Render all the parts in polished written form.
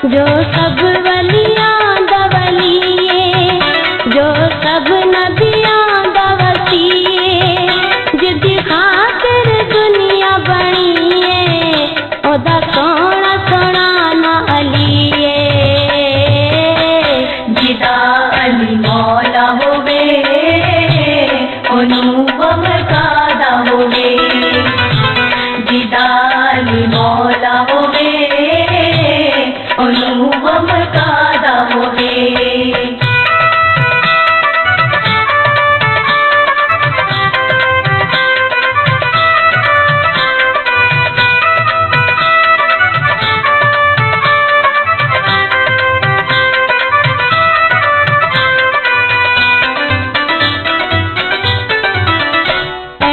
जो सब वलियां दवलिए, जो सब नबियां दवसिए, जिदी खातिर दुनिया बणीए, ओदा सोना सोना ना अलीए। जिदा अली मौला होवे ओनू बमकादा होवे, जिदा अली मौला होवे ओनू बमकादा होवे।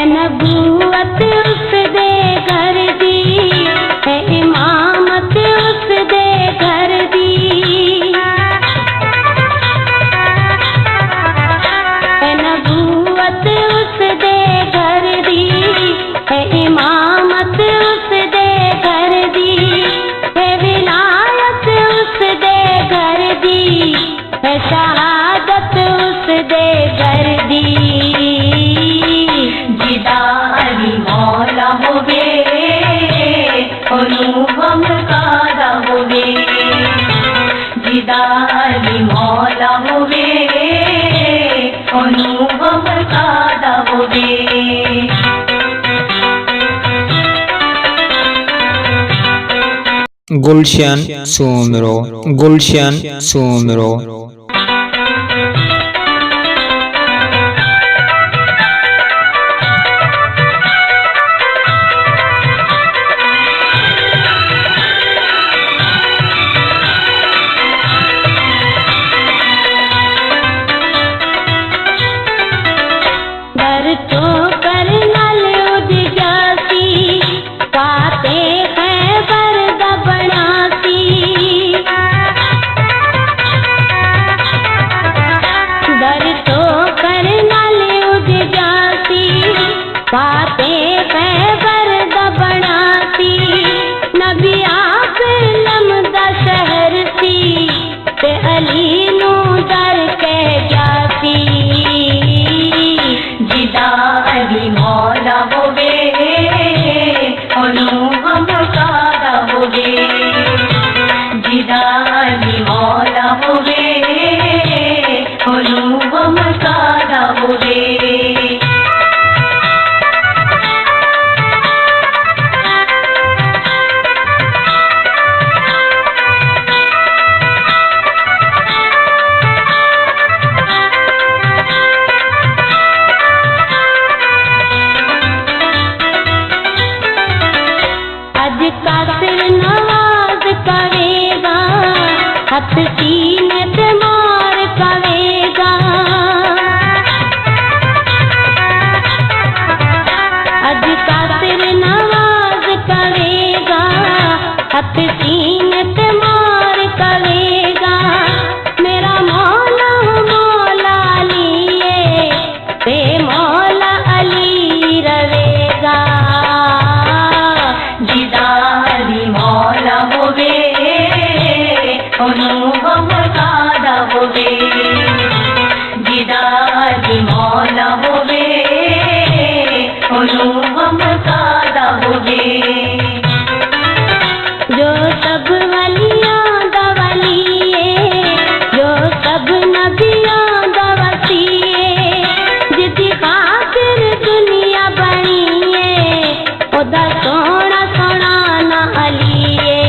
नबूवत उस दे घर दी है, इमामत उस दे घर दी है, नबूवत उस दे घर दी है, इमामत उस दे घर दी है, विलायत उस दे घर दी है, शहादत उस दे घर दी। जिदा अली मौला होवे ओनू बमकादा होवे, जिदा अली मौला होवे ओनू बमकादा होवे। गुलशन सोमरो, गुलशन सोमरो। दर तो कर नल उज जासी, पाते हैं बरद बनासी। दर तो कर नल उज जासी, पाते हैं बरद बनासी। नबी आसलम दा शहर सी, ते अली नू दर कह जासी। जिदा अली मौला होवे ओनू बमकादा होवे, जिदा अली मौला होवे ओनू बमकादा होवे। अज कासिर नवाज कवेगा, हथ सीने पे मार कवेगा। अज कासिर नवाज कवेगा, हथ सीने पे मार कवेगा। मेरा मौला मौला अली ते मौला अली रवेगा। जिदा अली मौला होवे ओनू बमकादा होवे, जिदा अली मौला होवे ओनू बमकादा होवे। जो सब वलियां दवलिए, जो सब नबियां दवसिए, जिदी खातिर दुनिया बणीए, ओदा सोना सोना ना अलीए।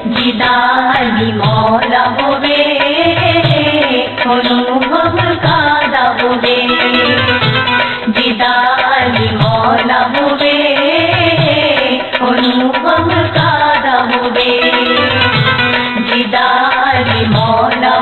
जिदा अली मौला होवे ओनू बमकादा होवे, जिदा अली मौला होवे ओनू बमकादा होवे, जिदा अली मौला